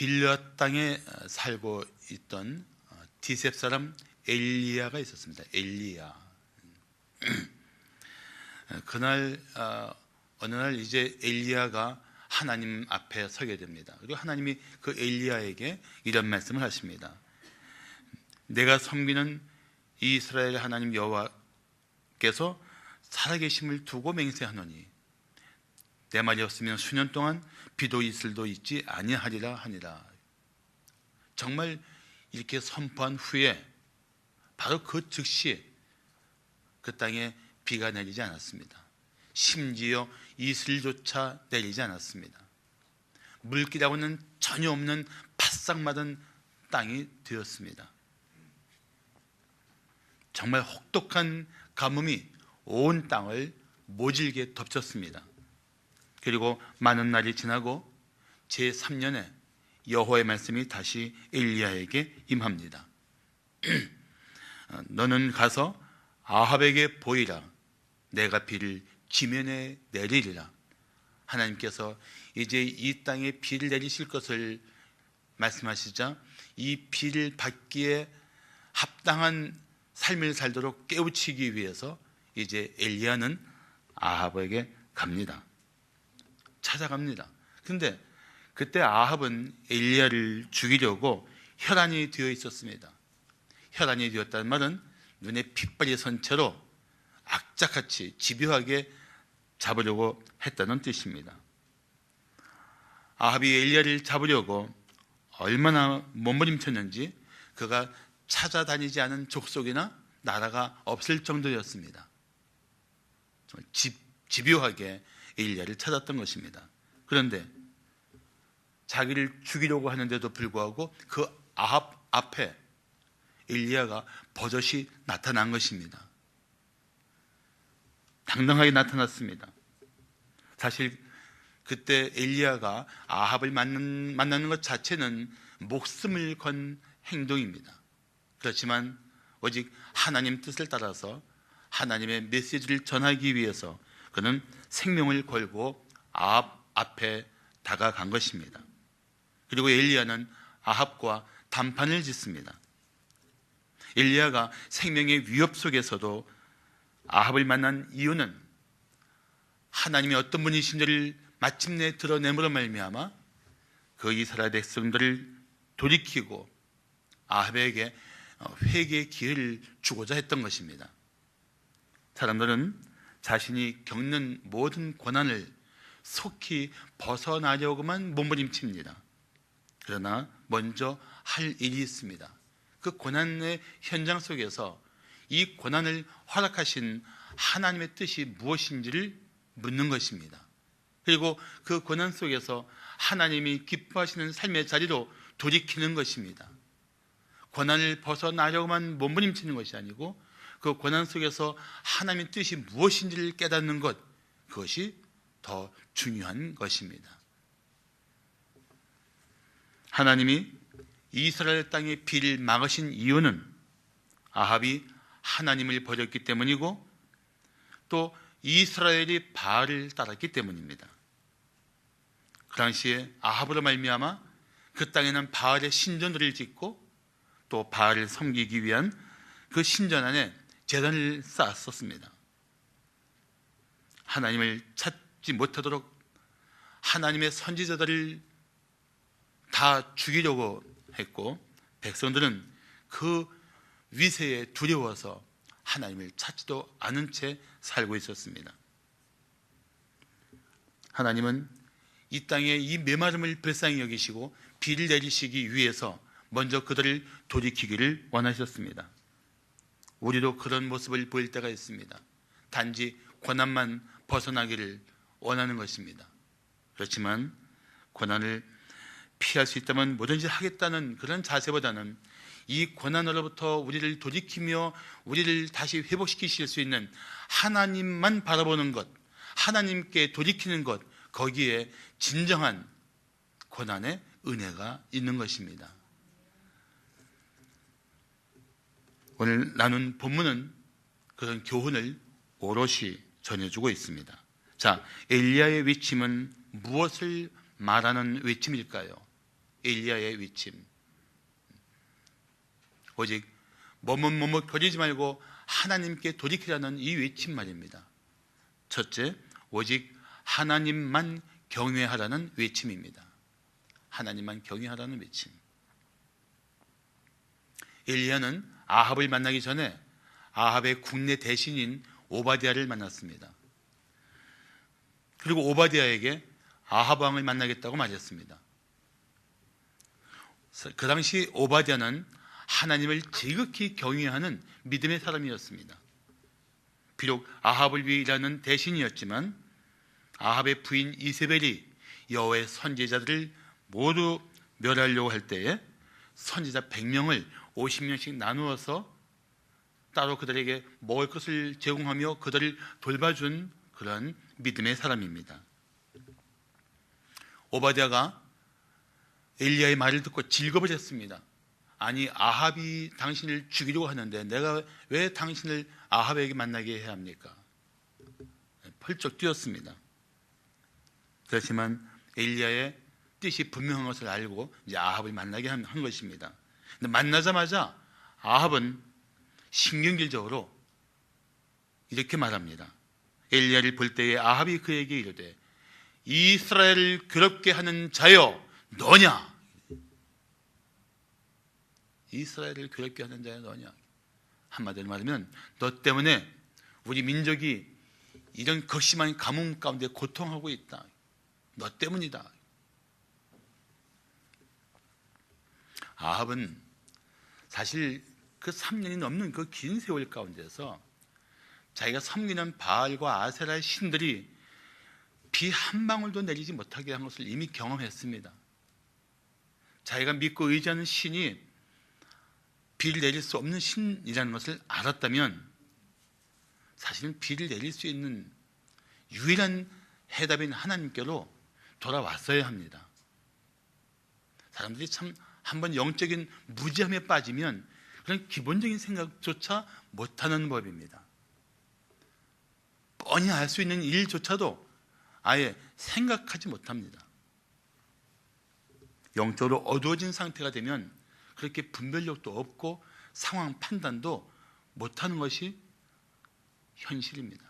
길앗 땅에 살고 있던 디셉 사람 엘리야가 있었습니다. 엘리야. 그날 어느 날 이제 엘리야가 하나님 앞에 서게 됩니다. 그리고 하나님이 그 엘리야에게 이런 말씀을 하십니다. 내가 섬기는 이스라엘 하나님 여호와께서 살아계심을 두고 맹세하노니 내 말이 없으면 수년 동안 비도 이슬도 있지 아니하리라 하니라. 정말 이렇게 선포한 후에 바로 그 즉시 그 땅에 비가 내리지 않았습니다. 심지어 이슬조차 내리지 않았습니다. 물기라고는 전혀 없는 바싹 마른 땅이 되었습니다. 정말 혹독한 가뭄이 온 땅을 모질게 덮쳤습니다. 그리고 많은 날이 지나고 제3년에 여호와의 말씀이 다시 엘리야에게 임합니다. 너는 가서 아합에게 보이라. 내가 비를 지면에 내리리라. 하나님께서 이제 이 땅에 비를 내리실 것을 말씀하시자 이 비를 받기에 합당한 삶을 살도록 깨우치기 위해서 이제 엘리야는 아합에게 갑니다. 찾아갑니다. 근데 그때 아합은 엘리야를 죽이려고 혈안이 되어 있었습니다. 혈안이 되었다는 말은 눈에 핏발이 선 채로 악착같이 집요하게 잡으려고 했다는 뜻입니다. 아합이 엘리야를 잡으려고 얼마나 몸부림쳤는지 그가 찾아다니지 않은 족속이나 나라가 없을 정도였습니다. 정말 집요하게 엘리야를 찾았던 것입니다. 그런데 자기를 죽이려고 하는데도 불구하고 그 아합 앞에 엘리야가 버젓이 나타난 것입니다. 당당하게 나타났습니다. 사실 그때 엘리야가 아합을 만나는 것 자체는 목숨을 건 행동입니다. 그렇지만 오직 하나님 뜻을 따라서 하나님의 메시지를 전하기 위해서 그는 생명을 걸고 아합 앞에 다가간 것입니다. 그리고 엘리야는 아합과 단판을 짓습니다. 엘리야가 생명의 위협 속에서도 아합을 만난 이유는 하나님이 어떤 분이신지를 마침내 드러내므로 말미암아 그 이스라엘 백성들을 돌이키고 아합에게 회개의 기회를 주고자 했던 것입니다. 사람들은 자신이 겪는 모든 고난을 속히 벗어나려고만 몸부림칩니다. 그러나 먼저 할 일이 있습니다. 그 고난의 현장 속에서 이 고난을 허락하신 하나님의 뜻이 무엇인지를 묻는 것입니다. 그리고 그 고난 속에서 하나님이 기뻐하시는 삶의 자리로 돌이키는 것입니다. 고난을 벗어나려고만 몸부림치는 것이 아니고 그 고난 속에서 하나님의 뜻이 무엇인지를 깨닫는 것, 그것이 더 중요한 것입니다. 하나님이 이스라엘 땅의 비를 막으신 이유는 아합이 하나님을 버렸기 때문이고 또 이스라엘이 바알을 따랐기 때문입니다. 그 당시에 아합으로 말미암아 그 땅에는 바알의 신전들을 짓고 또 바알을 섬기기 위한 그 신전 안에 제단을 쌓았었습니다. 하나님을 찾지 못하도록 하나님의 선지자들을 다 죽이려고 했고 백성들은 그 위세에 두려워서 하나님을 찾지도 않은 채 살고 있었습니다. 하나님은 이 땅에 이 메마름을 불쌍히 여기시고 비를 내리시기 위해서 먼저 그들을 돌이키기를 원하셨습니다. 우리도 그런 모습을 보일 때가 있습니다. 단지 고난만 벗어나기를 원하는 것입니다. 그렇지만 고난을 피할 수 있다면 뭐든지 하겠다는 그런 자세보다는 이 고난으로부터 우리를 돌이키며 우리를 다시 회복시키실 수 있는 하나님만 바라보는 것, 하나님께 돌이키는 것, 거기에 진정한 고난의 은혜가 있는 것입니다. 오늘 나눈 본문은 그런 교훈을 오롯이 전해주고 있습니다. 자, 엘리야의 외침은 무엇을 말하는 외침일까요? 엘리야의 외침. 오직 머뭇거리지 말고 하나님께 돌이키라는 이 외침 말입니다. 첫째, 오직 하나님만 경외하라는 외침입니다. 하나님만 경외하라는 외침. 엘리야는 아합을 만나기 전에 아합의 국내 대신인 오바댜를 만났습니다. 그리고 오바댜에게 아합 왕을 만나겠다고 말했습니다. 그 당시 오바댜는 하나님을 지극히 경외하는 믿음의 사람이었습니다. 비록 아합을 위해 일하는 대신이었지만 아합의 부인 이세벨이 여호와의 선지자들을 모두 멸하려고 할 때에 선지자 100명을 50명씩 나누어서 따로 그들에게 먹을 것을 제공하며 그들을 돌봐준 그런 믿음의 사람입니다. 오바댜가 엘리야의 말을 듣고 질겁을 했습니다. 아니, 아합이 당신을 죽이려고 하는데 내가 왜 당신을 아합에게 만나게 해야 합니까? 펄쩍 뛰었습니다. 그렇지만 엘리야의 뜻이 분명한 것을 알고 이제 아합을 만나게 한 것입니다. 근데 만나자마자 아합은 신경질적으로 이렇게 말합니다. 엘리야를 볼 때에 아합이 그에게 이르되 이스라엘을 괴롭게 하는 자여 너냐? 이스라엘을 괴롭게 하는 자여 너냐? 한마디로 말하면 너 때문에 우리 민족이 이런 극심한 가뭄 가운데 고통하고 있다. 너 때문이다. 아합은 사실 그 3년이 넘는 그 긴 세월 가운데서 자기가 섬기는 바알과 아세라의 신들이 비 한 방울도 내리지 못하게 한 것을 이미 경험했습니다. 자기가 믿고 의지하는 신이 비를 내릴 수 없는 신이라는 것을 알았다면 사실은 비를 내릴 수 있는 유일한 해답인 하나님께로 돌아왔어야 합니다. 사람들이 참 한번 영적인 무지함에 빠지면 그런 기본적인 생각조차 못하는 법입니다. 뻔히 알 수 있는 일조차도 아예 생각하지 못합니다. 영적으로 어두워진 상태가 되면 그렇게 분별력도 없고 상황 판단도 못하는 것이 현실입니다.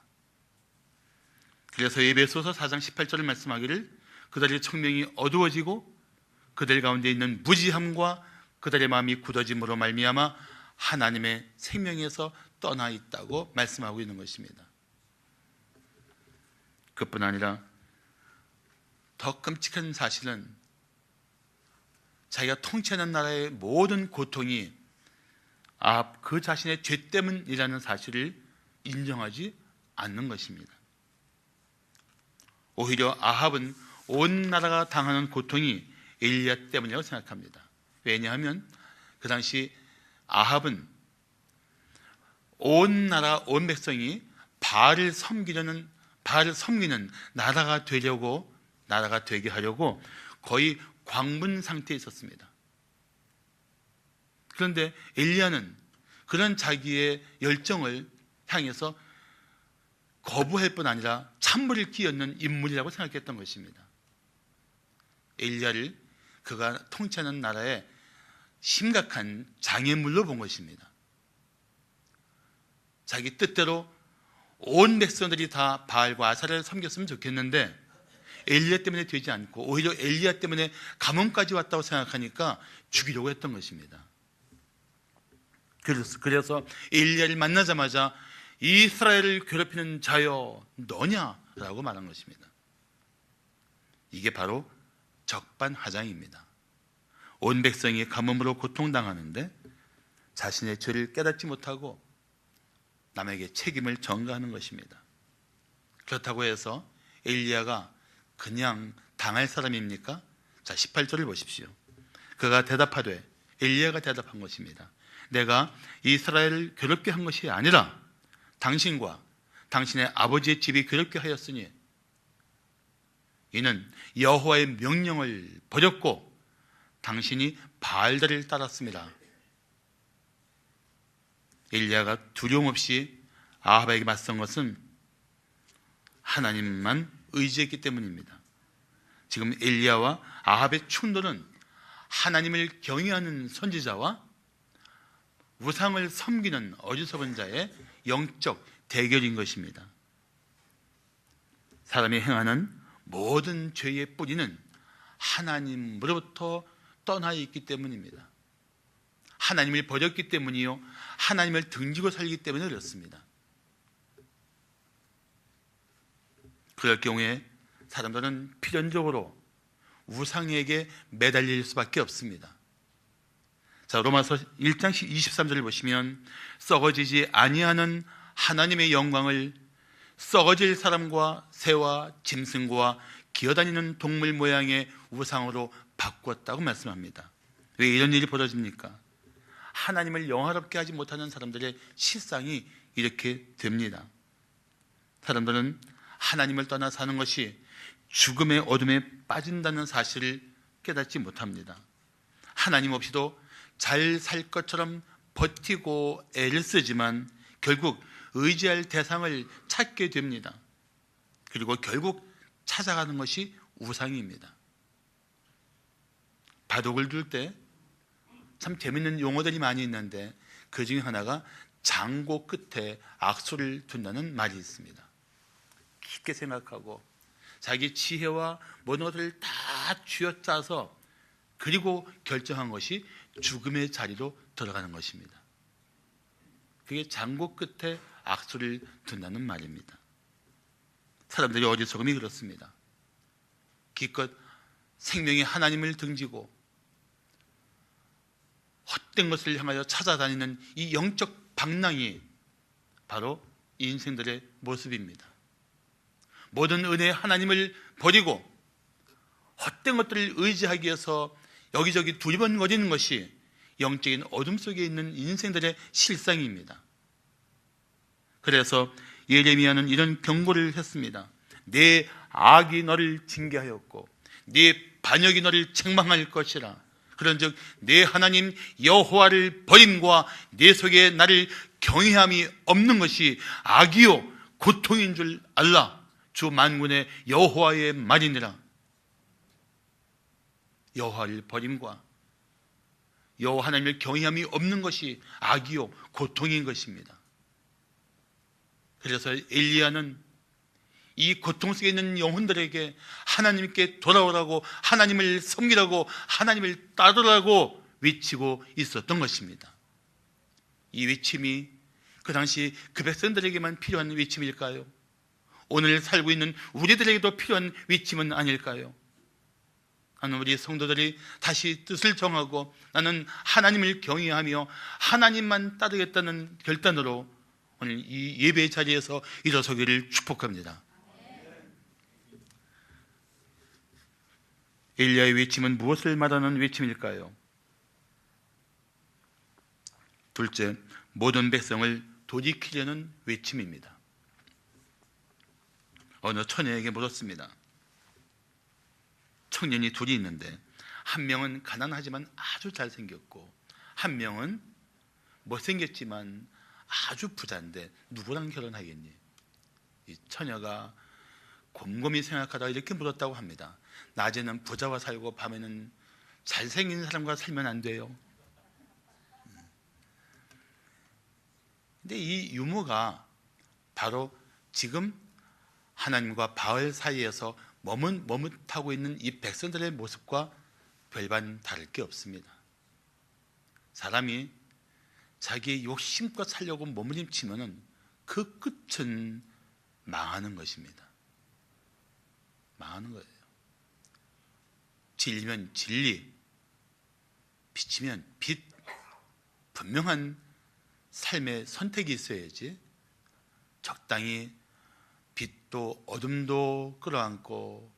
그래서 에베소서 4장 18절을 말씀하기를 그들의 청명이 어두워지고 그들 가운데 있는 무지함과 그들의 마음이 굳어짐으로 말미암아 하나님의 생명에서 떠나 있다고 말씀하고 있는 것입니다. 그뿐 아니라 더 끔찍한 사실은 자기가 통치하는 나라의 모든 고통이 아합 그 자신의 죄 때문이라는 사실을 인정하지 않는 것입니다. 오히려 아합은 온 나라가 당하는 고통이 엘리야 때문이라고 생각합니다. 왜냐하면 그 당시 아합은 온 나라 온 백성이 바알을 섬기는 나라가 되게 하려고 거의 광분 상태에 있었습니다. 그런데 엘리야는 그런 자기의 열정을 향해서 거부할 뿐 아니라 찬물을 끼얹는 인물이라고 생각했던 것입니다. 엘리야를 그가 통치하는 나라의 심각한 장애물로 본 것입니다. 자기 뜻대로 온 백성들이 다 바알과 아사를 섬겼으면 좋겠는데 엘리야 때문에 되지 않고 오히려 엘리야 때문에 가뭄까지 왔다고 생각하니까 죽이려고 했던 것입니다. 그래서 엘리야를 만나자마자 이스라엘을 괴롭히는 자여 너냐라고 말한 것입니다. 이게 바로 적반하장입니다. 온 백성이 가뭄으로 고통당하는데 자신의 죄를 깨닫지 못하고 남에게 책임을 전가하는 것입니다. 그렇다고 해서 엘리야가 그냥 당할 사람입니까? 자, 18절을 보십시오. 그가 대답하되, 엘리야가 대답한 것입니다. 내가 이스라엘을 괴롭게 한 것이 아니라 당신과 당신의 아버지의 집이 괴롭게 하였으니 이는 여호와의 명령을 버렸고 당신이 바알들을 따랐습니다. 엘리야가 두려움 없이 아합에게 맞선 것은 하나님만 의지했기 때문입니다. 지금 엘리야와 아합의 충돌은 하나님을 경외하는 선지자와 우상을 섬기는 어리석은 자의 영적 대결인 것입니다. 사람이 행하는 모든 죄의 뿌리는 하나님으로부터 떠나 있기 때문입니다. 하나님을 버렸기 때문이요, 하나님을 등지고 살기 때문에 그렇습니다. 그럴 경우에 사람들은 필연적으로 우상에게 매달릴 수밖에 없습니다. 자, 로마서 1장 23절을 보시면 썩어지지 아니하는 하나님의 영광을 썩어질 사람과 새와 짐승과 기어다니는 동물 모양의 우상으로 바꾸었다고 말씀합니다. 왜 이런 일이 벌어집니까? 하나님을 영화롭게 하지 못하는 사람들의 실상이 이렇게 됩니다. 사람들은 하나님을 떠나 사는 것이 죽음의 어둠에 빠진다는 사실을 깨닫지 못합니다. 하나님 없이도 잘 살 것처럼 버티고 애를 쓰지만 결국 의지할 대상을 찾게 됩니다. 그리고 결국 찾아가는 것이 우상입니다. 바둑을 둘 때 참 재밌는 용어들이 많이 있는데 그 중에 하나가 장고 끝에 악수를 둔다는 말이 있습니다. 깊게 생각하고 자기 지혜와 모든 것을 다 쥐어짜서 그리고 결정한 것이 죽음의 자리로 들어가는 것입니다. 그게 장고 끝에 악수를 둔다는 말입니다. 사람들이 어리석음이 그렇습니다. 기껏 생명의 하나님을 등지고 헛된 것을 향하여 찾아다니는 이 영적 방랑이 바로 이 인생들의 모습입니다. 모든 은혜의 하나님을 버리고 헛된 것들을 의지하기 위해서 여기저기 두리번거리는 것이 영적인 어둠 속에 있는 인생들의 실상입니다. 그래서 예레미야는 이런 경고를 했습니다. 내 악이 너를 징계하였고 네 반역이 너를 책망할 것이라. 그런즉 내 하나님 여호와를 버림과 내 속에 나를 경외함이 없는 것이 악이요 고통인 줄 알라. 주 만군의 여호와의 말이니라. 여호와를 버림과 여호와 하나님을 경외함이 없는 것이 악이요 고통인 것입니다. 그래서 엘리야는 이 고통 속에 있는 영혼들에게 하나님께 돌아오라고, 하나님을 섬기라고, 하나님을 따르라고 외치고 있었던 것입니다. 이 외침이 그 당시 그 백성들에게만 필요한 외침일까요? 오늘 살고 있는 우리들에게도 필요한 외침은 아닐까요? 나는 우리 성도들이 다시 뜻을 정하고 나는 하나님을 경외하며 하나님만 따르겠다는 결단으로 오늘 이 예배의 자리에서 일어서기를 축복합니다. 엘리야의 외침은 무엇을 말하는 외침일까요? 둘째, 모든 백성을 돌이키려는 외침입니다. 어느 처녀에게 물었습니다. 청년이 둘이 있는데 한 명은 가난하지만 아주 잘생겼고 한 명은 못생겼지만 아주 부자인데 누구랑 결혼하겠니? 이 처녀가 곰곰이 생각하다가 이렇게 물었다고 합니다. 낮에는 부자와 살고 밤에는 잘생긴 사람과 살면 안 돼요. 근데 이 유머가 바로 지금 하나님과 바알 사이에서 머뭇하고 있는 이 백성들의 모습과 별반 다를 게 없습니다. 사람이 자기의 욕심껏 살려고 몸부림치면은 그 끝은 망하는 것입니다. 망하는 거예요. 진리면 진리, 빛이면 빛, 분명한 삶의 선택이 있어야지 적당히 빛도 어둠도 끌어안고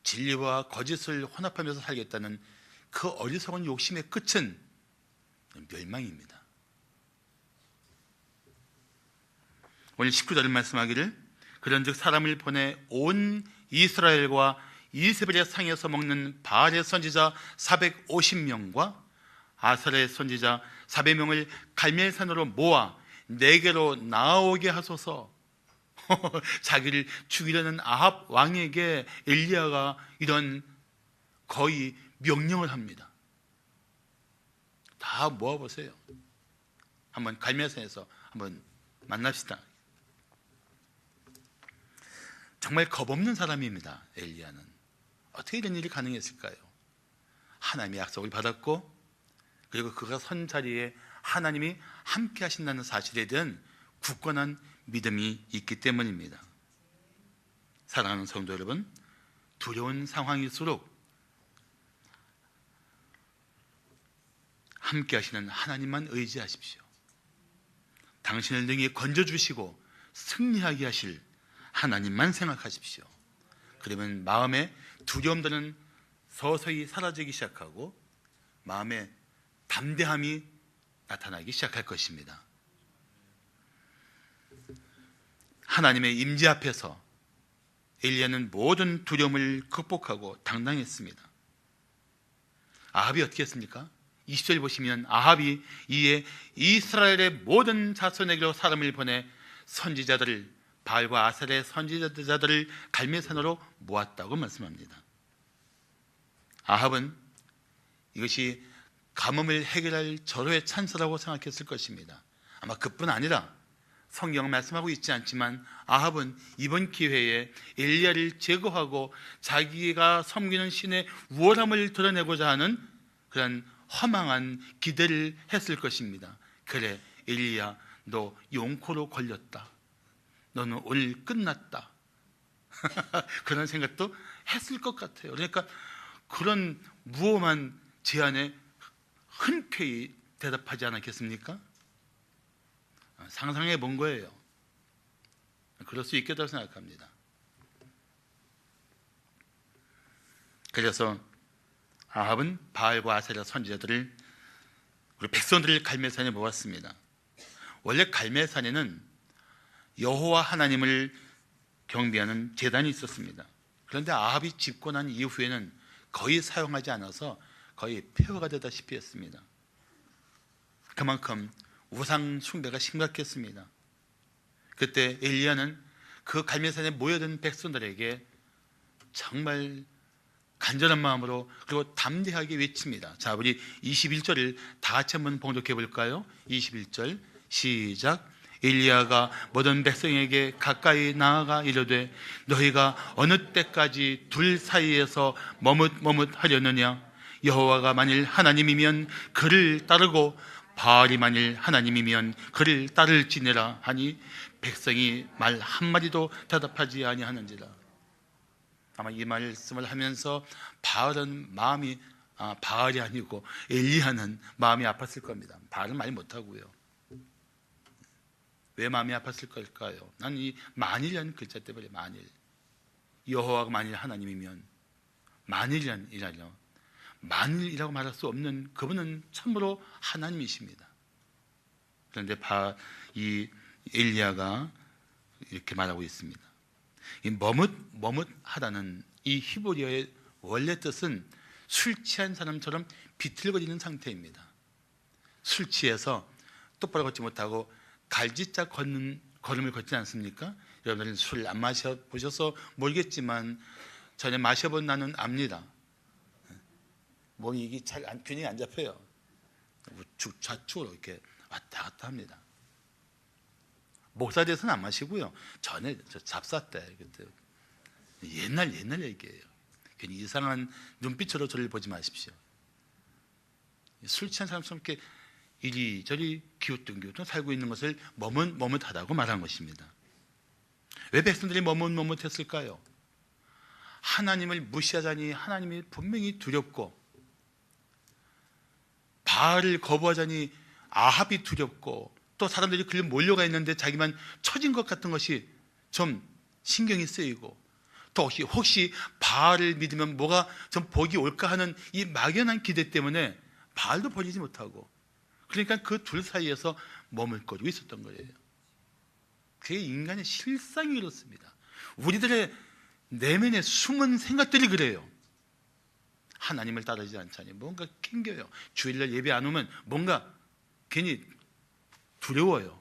진리와 거짓을 혼합하면서 살겠다는 그 어리석은 욕심의 끝은 멸망입니다. 오늘 19절을 말씀하기를 그런즉 사람을 보내 온 이스라엘과 이세벨의 상에서 먹는 바알의 선지자 450명과 아사랴의 선지자 400명을 갈멜산으로 모아 내게로 나오게 하소서. 자기를 죽이려는 아합 왕에게 엘리야가 이런 거의 명령을 합니다. 다 모아보세요. 한번 갈멜산에서 한번 만납시다. 정말 겁없는 사람입니다. 엘리야는. 어떻게 이런 일이 가능했을까요? 하나님의 약속을 받았고, 그리고 그가 선 자리에 하나님이 함께 하신다는 사실에 대한 굳건한 믿음이 있기 때문입니다. 사랑하는 성도 여러분, 두려운 상황일수록 함께 하시는 하나님만 의지하십시오. 당신을 능히 건져주시고 승리하게 하실 하나님만 생각하십시오. 그러면 마음의 두려움들은 서서히 사라지기 시작하고 마음의 담대함이 나타나기 시작할 것입니다. 하나님의 임재 앞에서 엘리야는 모든 두려움을 극복하고 당당했습니다. 아합이 어떻게 했습니까? 20절 보시면 아합이 이에 이스라엘의 모든 자손에게로 사람을 보내 선지자들을, 바알과 아셀의 선지자들을 갈멜산으로 모았다고 말씀합니다. 아합은 이것이 가뭄을 해결할 절호의 찬스라고 생각했을 것입니다. 아마 그뿐 아니라 성경은 말씀하고 있지 않지만 아합은 이번 기회에 엘리야를 제거하고 자기가 섬기는 신의 우월함을 드러내고자 하는 그런 허망한 기대를 했을 것입니다. 그래, 엘리야, 너 용코로 걸렸다. 너는 오늘 끝났다. 그런 생각도 했을 것 같아요. 그러니까 그런 무엄한 제안에 흔쾌히 대답하지 않았겠습니까? 상상해 본 거예요. 그럴 수 있겠다고 생각합니다. 그래서 아합은 바알과 아세라 선지자들을, 그리고 백성들을 갈멜산에 모았습니다. 원래 갈멜산에는 여호와 하나님을 경배하는 제단이 있었습니다. 그런데 아합이 집권한 이후에는 거의 사용하지 않아서 거의 폐허가 되다시피 했습니다. 그만큼 우상 숭배가 심각했습니다. 그때 엘리야는 그 갈멜산에 모여든 백성들에게 정말 간절한 마음으로 그리고 담대하게 외칩니다. 자, 우리 21절을 다 같이 한번 봉독해 볼까요? 21절 시작. 엘리야가 모든 백성에게 가까이 나아가 이르되 너희가 어느 때까지 둘 사이에서 머뭇하려느냐? 여호와가 만일 하나님이면 그를 따르고 바알이 만일 하나님이면 그를 따를지니라 하니 백성이 말 한마디도 대답하지 아니하는지라. 아마 이 말씀을 하면서 바알은 마음이 바알이 아니고 엘리야는 마음이 아팠을 겁니다. 바알은 말 못하고요. 왜 마음이 아팠을 걸까요? 난 이 만일이라는 글자 때문에, 만일, 여호와가 만일 하나님이면, 만일이라뇨, 만일이라고 말할 수 없는 그분은 참으로 하나님이십니다. 그런데 이 엘리야가 이렇게 말하고 있습니다. 이 머뭇하다는 이 히브리어의 원래 뜻은 술 취한 사람처럼 비틀거리는 상태입니다. 술 취해서 똑바로 걷지 못하고 갈지자 걸음을 걷지 않습니까? 여러분들은 술 안 마셔보셔서 모르겠지만 전에 마셔본 나는 압니다. 몸이 이게 잘 균형이 안 잡혀요. 우측 좌측으로 이렇게 왔다 갔다 합니다. 목사 돼서는 안 마시고요. 전에 저 잡사 때 그때 옛날 얘기예요. 괜히 이상한 눈빛으로 저를 보지 마십시오. 술 취한 사람처럼 이렇게 이리저리 기웃뚱기웃뚱 살고 있는 것을 머뭇하다고 말한 것입니다. 왜 백성들이 머뭇했을까요? 하나님을 무시하자니 하나님이 분명히 두렵고, 바알을 거부하자니 아합이 두렵고, 또 사람들이 그를 몰려가 있는데 자기만 처진 것 같은 것이 좀 신경이 쓰이고, 또 혹시 바알을 믿으면 뭐가 좀 복이 올까 하는 이 막연한 기대 때문에 바알도 버리지 못하고, 그러니까 그 둘 사이에서 머물거리고 있었던 거예요. 그게 인간의 실상이 그렇습니다. 우리들의 내면의 숨은 생각들이 그래요. 하나님을 따르지 않자니 뭔가 낑겨요. 주일날 예배 안 오면 뭔가 괜히 두려워요.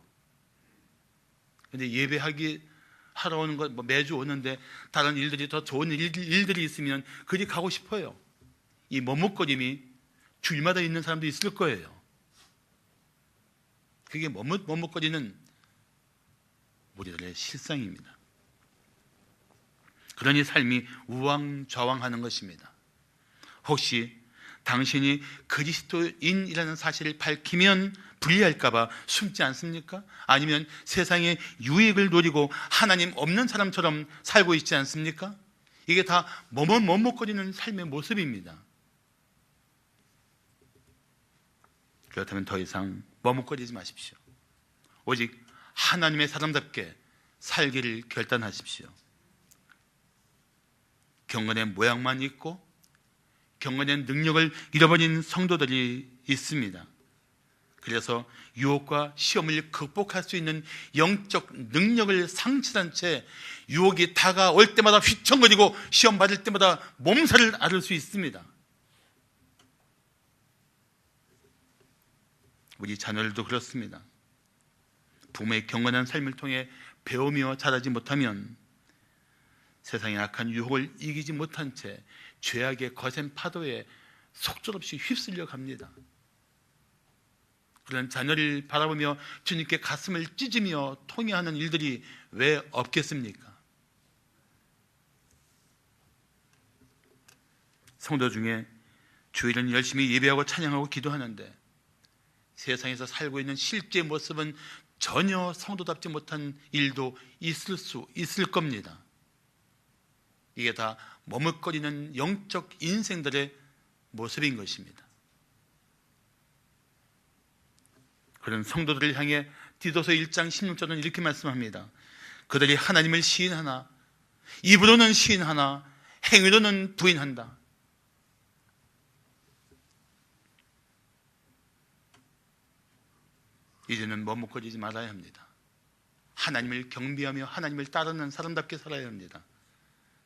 근데 예배하기 하러 오는 것, 매주 오는데 다른 일들이 더 좋은 일들이 있으면 그리 가고 싶어요. 이 머뭇거림이 주일마다 있는 사람도 있을 거예요. 그게 머뭇거리는 우리들의 실상입니다. 그러니 삶이 우왕좌왕하는 것입니다. 혹시 당신이 그리스도인이라는 사실을 밝히면 불리할까봐 숨지 않습니까? 아니면 세상의 유익을 노리고 하나님 없는 사람처럼 살고 있지 않습니까? 이게 다 머뭇거리는 삶의 모습입니다. 그렇다면 더 이상 머뭇거리지 마십시오. 오직 하나님의 사람답게 살기를 결단하십시오. 경건의 모양만 있고 경건의 능력을 잃어버린 성도들이 있습니다. 그래서 유혹과 시험을 극복할 수 있는 영적 능력을 상실한 채 유혹이 다가올 때마다 휘청거리고 시험 받을 때마다 몸살을 앓을 수 있습니다. 우리 자녀들도 그렇습니다. 부모의 경건한 삶을 통해 배우며 자라지 못하면 세상의 악한 유혹을 이기지 못한 채 죄악의 거센 파도에 속절없이 휩쓸려 갑니다. 그런 자녀를 바라보며 주님께 가슴을 찢으며 통회하는 일들이 왜 없겠습니까? 성도 중에 주일은 열심히 예배하고 찬양하고 기도하는데 세상에서 살고 있는 실제 모습은 전혀 성도답지 못한 일도 있을 겁니다. 이게 다 머뭇거리는 영적 인생들의 모습인 것입니다. 그런 성도들을 향해 디도서 1장 16절은 이렇게 말씀합니다. 그들이 하나님을 시인하나 입으로는 시인하나 행위로는 부인한다. 이제는 머뭇거리지 말아야 합니다. 하나님을 경배하며 하나님을 따르는 사람답게 살아야 합니다.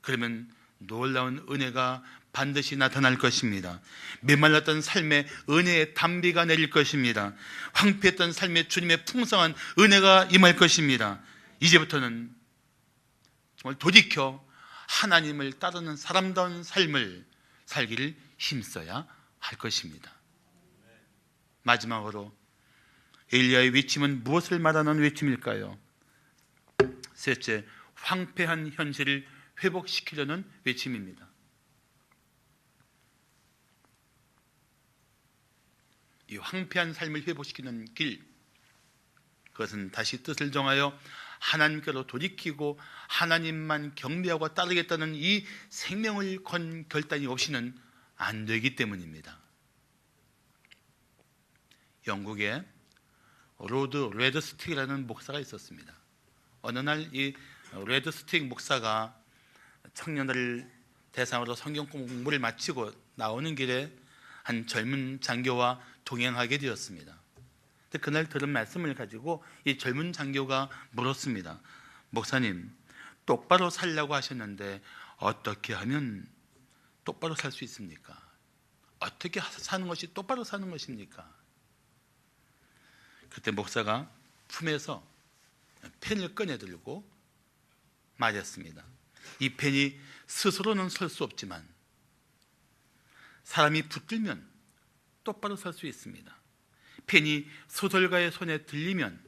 그러면 놀라운 은혜가 반드시 나타날 것입니다. 메말랐던 삶에 은혜의 단비가 내릴 것입니다. 황폐했던 삶에 주님의 풍성한 은혜가 임할 것입니다. 이제부터는 정말 돌이켜 하나님을 따르는 사람다운 삶을 살기를 힘써야 할 것입니다. 마지막으로 엘리야의 외침은 무엇을 말하는 외침일까요? 셋째, 황폐한 현실을 회복시키려는 외침입니다. 이 황폐한 삶을 회복시키는 길, 그것은 다시 뜻을 정하여 하나님께로 돌이키고 하나님만 경배하고 따르겠다는 이 생명을 건 결단이 없이는 안 되기 때문입니다. 영국에 로드 레드스틱이라는 목사가 있었습니다. 어느 날 이 레드스틱 목사가 청년들을 대상으로 성경 공부를 마치고 나오는 길에 한 젊은 장교와 동행하게 되었습니다. 그날 들은 말씀을 가지고 이 젊은 장교가 물었습니다. 목사님, 똑바로 살려고 하셨는데 어떻게 하면 똑바로 살 수 있습니까? 어떻게 사는 것이 똑바로 사는 것입니까? 그때 목사가 품에서 펜을 꺼내들고 말했습니다. 이 펜이 스스로는 설 수 없지만 사람이 붙들면 똑바로 설 수 있습니다. 펜이 소설가의 손에 들리면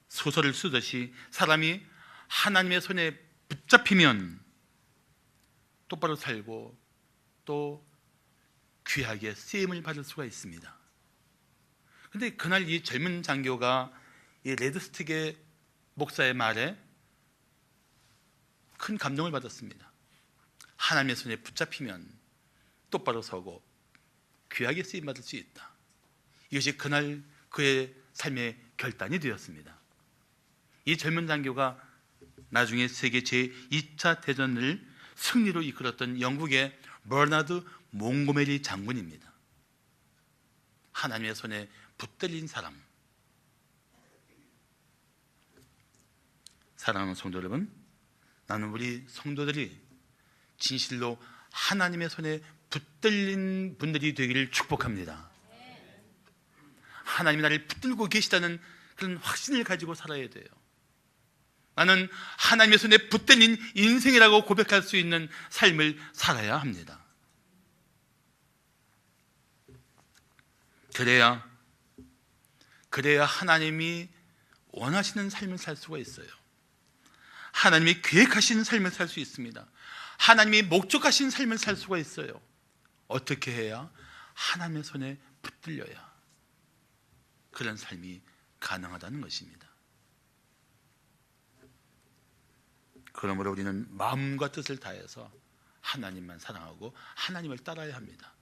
소설을 쓰듯이 사람이 하나님의 손에 붙잡히면 똑바로 살고 또 귀하게 쓰임을 받을 수가 있습니다. 그런데 그날 이 젊은 장교가 이 레드스틱의 목사의 말에 큰 감동을 받았습니다. 하나님의 손에 붙잡히면 똑바로 서고 귀하게 쓰임받을 수 있다. 이것이 그날 그의 삶의 결단이 되었습니다. 이 젊은 장교가 나중에 세계 제2차 대전을 승리로 이끌었던 영국의 버나드 몽고메리 장군입니다. 하나님의 손에 붙들린 사람. 사랑하는 성도 여러분, 나는 우리 성도들이 진실로 하나님의 손에 붙들린 분들이 되기를 축복합니다. 하나님이 나를 붙들고 계시다는 그런 확신을 가지고 살아야 돼요. 나는 하나님의 손에 붙들린 인생이라고 고백할 수 있는 삶을 살아야 합니다. 그래야 그래야 하나님이 원하시는 삶을 살 수가 있어요. 하나님이 계획하신 삶을 살 수 있습니다. 하나님이 목적하신 삶을 살 수가 있어요. 어떻게 해야? 하나님의 손에 붙들려야 그런 삶이 가능하다는 것입니다. 그러므로 우리는 마음과 뜻을 다해서 하나님만 사랑하고 하나님을 따라야 합니다.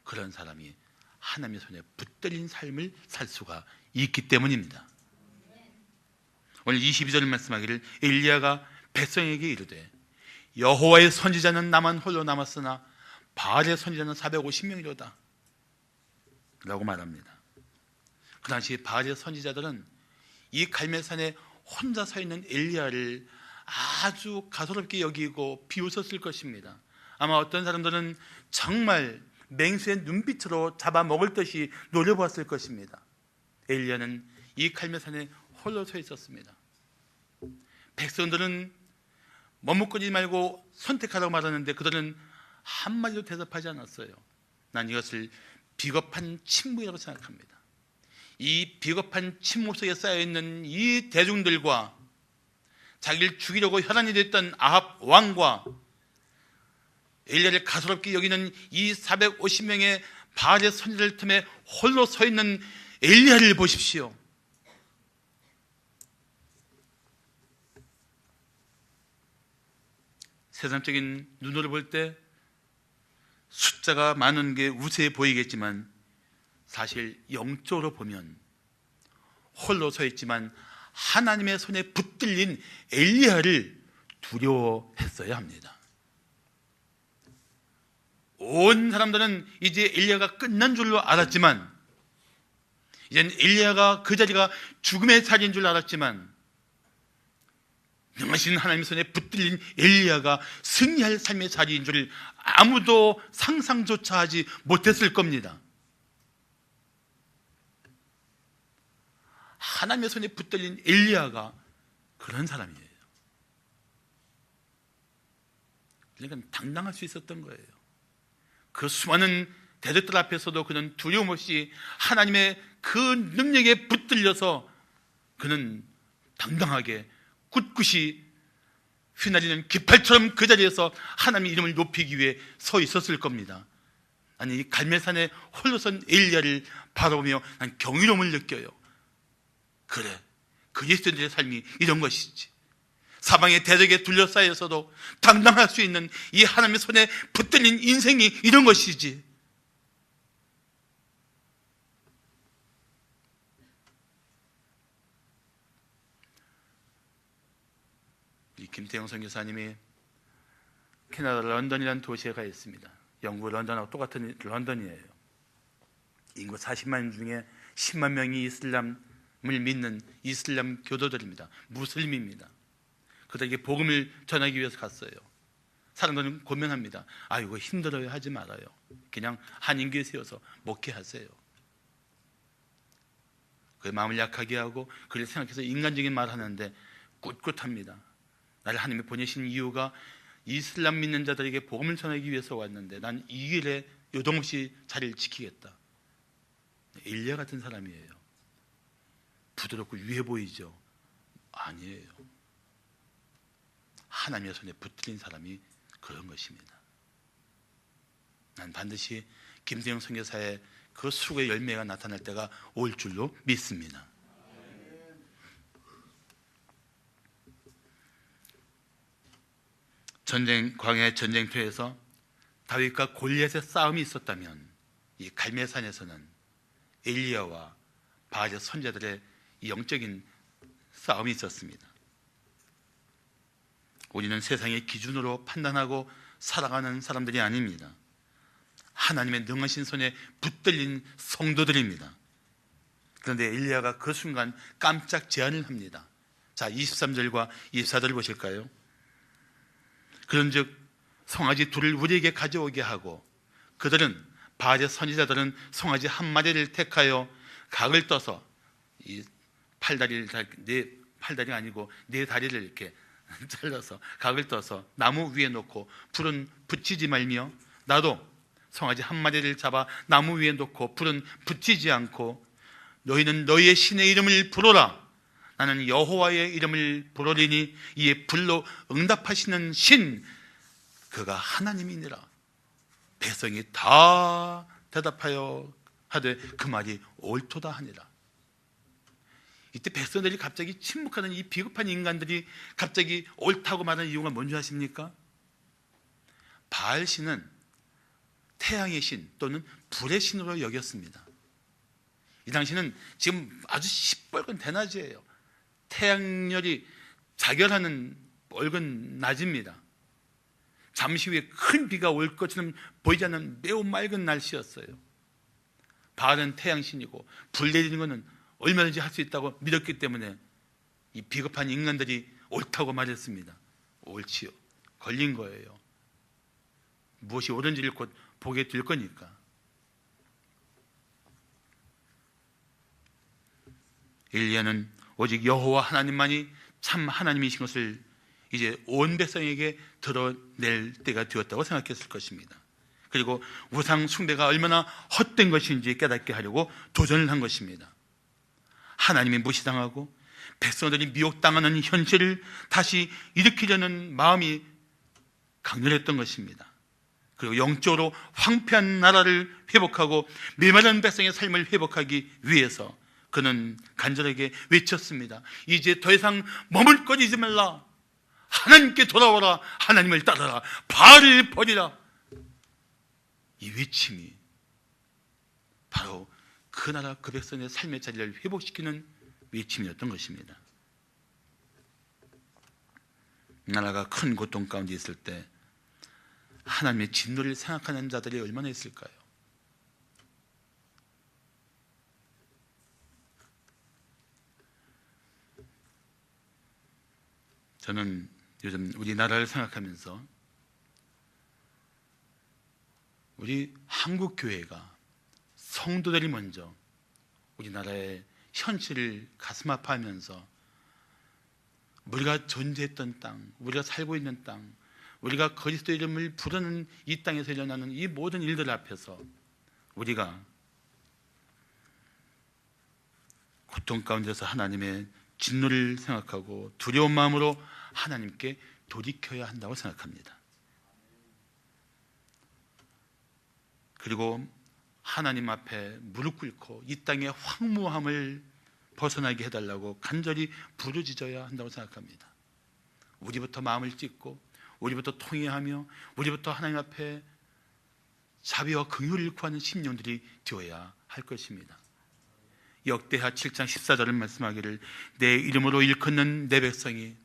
그런 사람이 하나님의 손에 붙들린 삶을 살 수가 있기 때문입니다. 오늘 22절 말씀하기를 엘리야가 백성에게 이르되 여호와의 선지자는 나만 홀로 남았으나 바알의 선지자는 450명이로다 라고 말합니다. 그 당시 바알의 선지자들은 이 갈멜산에 혼자 서 있는 엘리야를 아주 가소롭게 여기고 비웃었을 것입니다. 아마 어떤 사람들은 정말 맹수의 눈빛으로 잡아먹을 듯이 노려보았을 것입니다. 엘리야는 이 갈멜산에 홀로 서 있었습니다. 백성들은 머뭇거리지 말고 선택하라고 말하는데 그들은 한마디도 대답하지 않았어요. 난 이것을 비겁한 침묵이라고 생각합니다. 이 비겁한 침묵 속에 쌓여있는 이 대중들과 자기를 죽이려고 혈안이 됐던 아합 왕과 엘리야를 가소롭게 여기는 이 450명의 바알의 선지자들 틈에 홀로 서 있는 엘리야를 보십시오. 세상적인 눈으로 볼 때 숫자가 많은 게 우세해 보이겠지만 사실 영적으로 보면 홀로 서 있지만 하나님의 손에 붙들린 엘리야를 두려워했어야 합니다. 온 사람들은 이제 엘리야가 끝난 줄로 알았지만, 이제는 엘리야가 그 자리가 죽음의 자리인 줄 알았지만, 능하신 하나님의 손에 붙들린 엘리야가 승리할 삶의 자리인 줄 아무도 상상조차 하지 못했을 겁니다. 하나님의 손에 붙들린 엘리야가 그런 사람이에요. 그러니까 당당할 수 있었던 거예요. 그 수많은 대적들 앞에서도 그는 두려움 없이 하나님의 그 능력에 붙들려서 그는 당당하게 꿋꿋이 휘날리는 깃발처럼 그 자리에서 하나님의 이름을 높이기 위해 서 있었을 겁니다. 아니, 이 갈멜산에 홀로 선 엘리야를 바라보며 난 경이로움을 느껴요. 그래, 그리스도인들의 삶이 이런 것이지. 사방의 대적에 둘러싸여서도 당당할 수 있는 이 하나님의 손에 붙들린 인생이 이런 것이지. 이 김태형 선교사님이 캐나다 런던이라는 도시에 가 있습니다. 영국 런던하고 똑같은 런던이에요. 인구 40만 중에 10만 명이 이슬람을 믿는 이슬람 교도들입니다. 무슬림입니다. 그들에게 복음을 전하기 위해서 갔어요. 사람들은 고민합니다. 이거 힘들어요, 하지 말아요. 그냥 한인교에 세워서 목회하세요. 그 마음을 약하게 하고 그를 생각해서 인간적인 말을 하는데 꿋꿋합니다. 나를 하나님이 보내신 이유가 이슬람 믿는 자들에게 복음을 전하기 위해서 왔는데 난 이 길에 요동없이 자리를 지키겠다. 엘리야 같은 사람이에요. 부드럽고 유해 보이죠? 아니에요. 하나님의 손에 붙들린 사람이 그런 것입니다. 난 반드시 김태형 선교사의 그 수고의 열매가 나타날 때가 올 줄로 믿습니다. 광야 전쟁터에서 다윗과 골리앗의 싸움이 있었다면 이 갈멜산에서는 엘리야와 바알의 선지자들의 영적인 싸움이 있었습니다. 우리는 세상의 기준으로 판단하고 살아가는 사람들이 아닙니다. 하나님의 능하신 손에 붙들린 성도들입니다. 그런데 엘리야가 그 순간 깜짝 제안을 합니다. 자, 23절과 24절을 보실까요? 그런즉 송아지 둘을 우리에게 가져오게 하고 그들은 바알의 선지자들은 송아지 한 마리를 택하여 각을 떠서 이 네 팔다리가 아니고 네 다리를 이렇게 잘라서 각을 떠서 나무 위에 놓고 불은 붙이지 말며 나도 송아지 한 마리를 잡아 나무 위에 놓고 불은 붙이지 않고 너희는 너희의 신의 이름을 부르라. 나는 여호와의 이름을 부르리니 이에 불로 응답하시는 신 그가 하나님이니라. 백성이 다 대답하여 하되 그 말이 옳도다 하니라. 이때 백성들이 갑자기 침묵하는 이 비겁한 인간들이 갑자기 옳다고 말하는 이유가 뭔지 아십니까? 바알 신은 태양의 신 또는 불의 신으로 여겼습니다. 이 당시는 지금 아주 시뻘건 대낮이에요. 태양열이 자결하는 뻘건 낮입니다. 잠시 후에 큰 비가 올 것처럼 보이지 않는 매우 맑은 날씨였어요. 바알은 태양신이고 불 내리는 것은 얼마든지 할 수 있다고 믿었기 때문에 이 비겁한 인간들이 옳다고 말했습니다. 옳지요. 걸린 거예요. 무엇이 옳은지를 곧 보게 될 거니까. 엘리야는 오직 여호와 하나님만이 참 하나님이신 것을 이제 온 백성에게 드러낼 때가 되었다고 생각했을 것입니다. 그리고 우상 숭배가 얼마나 헛된 것인지 깨닫게 하려고 도전을 한 것입니다. 하나님이 무시당하고 백성들이 미혹당하는 현실을 다시 일으키려는 마음이 강렬했던 것입니다. 그리고 영적으로 황폐한 나라를 회복하고 메마른 백성의 삶을 회복하기 위해서 그는 간절하게 외쳤습니다. 이제 더 이상 머물거리지 말라. 하나님께 돌아오라. 하나님을 따르라. 바알을 버리라. 이 외침이 바로 그 나라 그 백성의 삶의 자리를 회복시키는 외침이었던 것입니다. 나라가 큰 고통 가운데 있을 때 하나님의 진노를 생각하는 자들이 얼마나 있을까요? 저는 요즘 우리나라를 생각하면서 우리 한국 교회가 성도들이 먼저 우리나라의 현실을 가슴 아파하면서 우리가 존재했던 땅, 우리가 살고 있는 땅, 우리가 그리스도 이름을 부르는 이 땅에서 일어나는 이 모든 일들 앞에서 우리가 고통 가운데서 하나님의 진노를 생각하고 두려운 마음으로 하나님께 돌이켜야 한다고 생각합니다. 그리고 하나님 앞에 무릎 꿇고 이 땅의 황무함을 벗어나게 해달라고 간절히 부르짖어야 한다고 생각합니다. 우리부터 마음을 찢고 우리부터 통회하며 우리부터 하나님 앞에 자비와 긍휼을 구하는 심령들이 되어야 할 것입니다. 역대하 7장 14절을 말씀하기를 내 이름으로 일컫는 내 백성이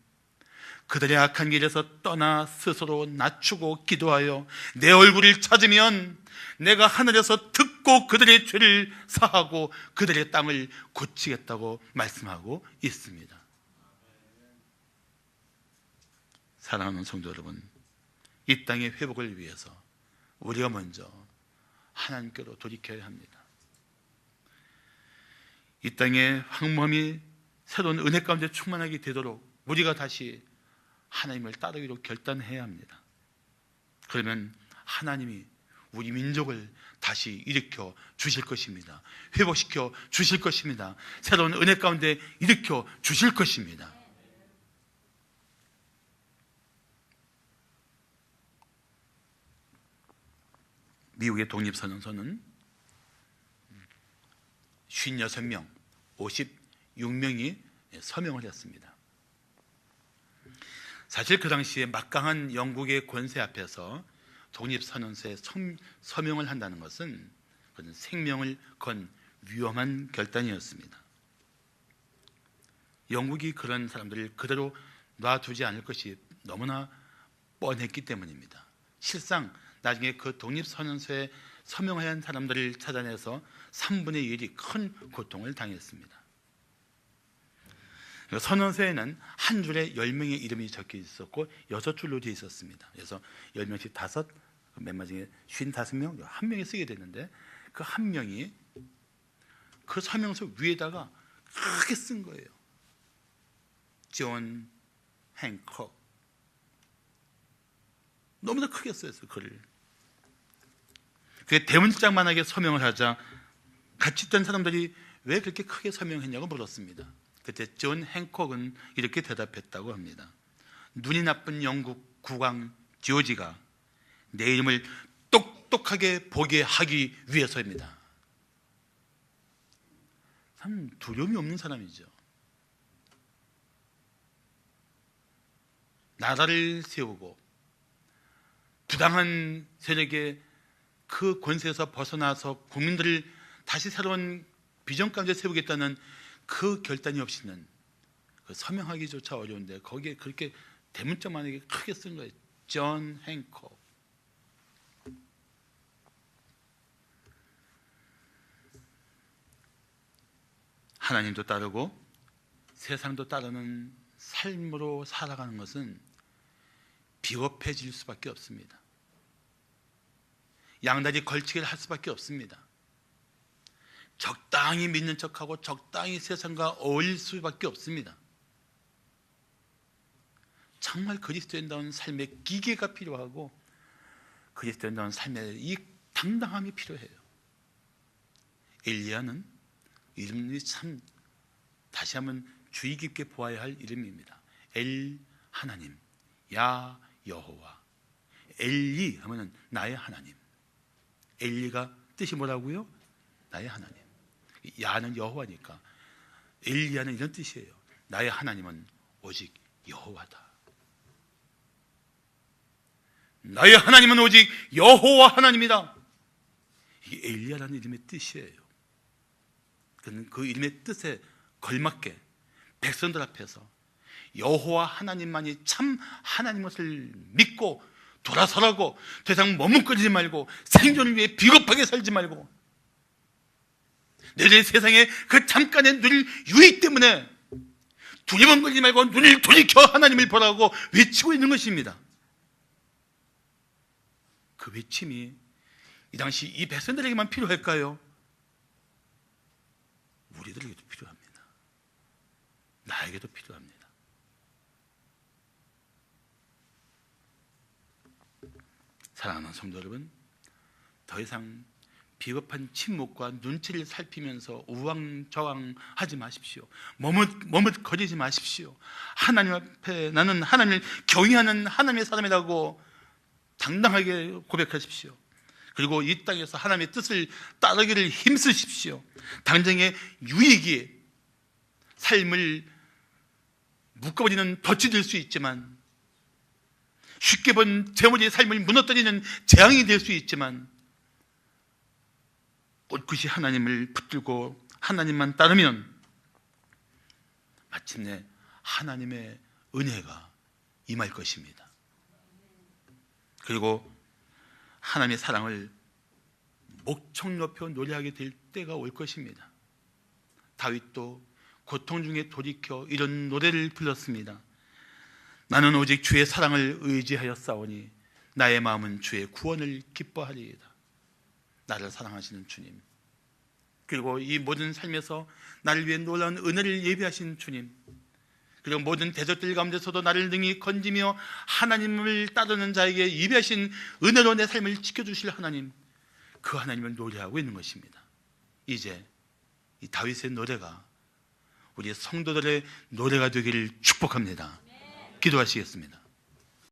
그들의 악한 길에서 떠나 스스로 낮추고 기도하여 내 얼굴을 찾으면 내가 하늘에서 듣고 그들의 죄를 사하고 그들의 땅을 고치겠다고 말씀하고 있습니다. 사랑하는 성도 여러분, 이 땅의 회복을 위해서 우리가 먼저 하나님께로 돌이켜야 합니다. 이 땅의 황무함이 새로운 은혜 가운데 충만하게 되도록 우리가 다시 하나님을 따르기로 결단해야 합니다. 그러면 하나님이 우리 민족을 다시 일으켜 주실 것입니다. 회복시켜 주실 것입니다. 새로운 은혜 가운데 일으켜 주실 것입니다. 미국의 독립선언서는 56명, 56명이 서명을 했습니다. 사실 그 당시에 막강한 영국의 권세 앞에서 독립선언서에 서명을 한다는 것은 그는 생명을 건 위험한 결단이었습니다. 영국이 그런 사람들을 그대로 놔두지 않을 것이 너무나 뻔했기 때문입니다. 실상 나중에 그 독립선언서에 서명한 사람들을 찾아내서 3분의 1이 큰 고통을 당했습니다. 선언서에는 한 줄에 10명의 이름이 적혀 있었고 6줄로 되어 있었습니다. 그래서 10명씩 5, 맨 마지막에 55명, 한 명이 쓰게 됐는데 그 한 명이 그 서명서 위에다가 크게 쓴 거예요. 존 행콕. 너무나 크게 써있어요, 글을. 그게 대문짝만하게 서명을 하자 같이 있던 사람들이 왜 그렇게 크게 서명했냐고 물었습니다. 그때 존 행콕은 이렇게 대답했다고 합니다. 눈이 나쁜 영국 국왕 조지가 내 이름을 똑똑하게 보게 하기 위해서입니다. 참 두려움이 없는 사람이죠. 나라를 세우고 부당한 세력의 그 권세에서 벗어나서 국민들을 다시 새로운 비전 가운데 세우겠다는 그 결단이 없이는 그 서명하기조차 어려운데 거기에 그렇게 대문짝만하게 크게 쓴 거예요. 존 행콕. 하나님도 따르고 세상도 따르는 삶으로 살아가는 것은 비겁해질 수밖에 없습니다. 양다리 걸치기를 할 수밖에 없습니다. 적당히 믿는 척하고 적당히 세상과 어울릴 수밖에 없습니다. 정말 그리스도인다운 삶의 기계가 필요하고 그리스도인다운 삶의 이 당당함이 필요해요. 엘리야는 이름이 참 다시 한번 주의 깊게 보아야 할 이름입니다. 엘 하나님, 야 여호와. 엘리 하면은 나의 하나님. 엘리가 뜻이 뭐라고요? 나의 하나님. 야는 여호와니까 엘리야는 이런 뜻이에요. 나의 하나님은 오직 여호와다. 나의 하나님은 오직 여호와 하나님이다. 이게 엘리야라는 이름의 뜻이에요. 그 이름의 뜻에 걸맞게 백성들 앞에서 여호와 하나님만이 참 하나님 것을 믿고 돌아서라고 더 이상 머뭇거리지 말고 생존을 위해 비겁하게 살지 말고 내일 세상에 그 잠깐의 누릴 유익 때문에 두리번거리지 말고 눈을 돌이켜 하나님을 보라고 외치고 있는 것입니다. 그 외침이 이 당시 이 백성들에게만 필요할까요? 우리들에게도 필요합니다. 나에게도 필요합니다. 사랑하는 성도 여러분, 더 이상 비겁한 침묵과 눈치를 살피면서 우왕좌왕하지 마십시오. 머뭇거리지 마십시오. 하나님 앞에 나는 하나님을 경외하는 하나님의 사람이라고 당당하게 고백하십시오. 그리고 이 땅에서 하나님의 뜻을 따르기를 힘쓰십시오. 당장의 유익이 삶을 묶어버리는 덫이 될 수 있지만, 쉽게 본 재물이 삶을 무너뜨리는 재앙이 될 수 있지만, 꿋꿋이 하나님을 붙들고 하나님만 따르면 마침내 하나님의 은혜가 임할 것입니다. 그리고 하나님의 사랑을 목청 높여 노래하게 될 때가 올 것입니다. 다윗도 고통 중에 돌이켜 이런 노래를 불렀습니다. 나는 오직 주의 사랑을 의지하여 싸우니 나의 마음은 주의 구원을 기뻐하리이다. 나를 사랑하시는 주님, 그리고 이 모든 삶에서 나를 위해 놀라운 은혜를 예비하신 주님, 그리고 모든 대적들 가운데서도 나를 능히 건지며 하나님을 따르는 자에게 예비하신 은혜로 내 삶을 지켜주실 하나님, 그 하나님을 노래하고 있는 것입니다. 이제 이 다윗의 노래가 우리 성도들의 노래가 되기를 축복합니다. 기도하시겠습니다.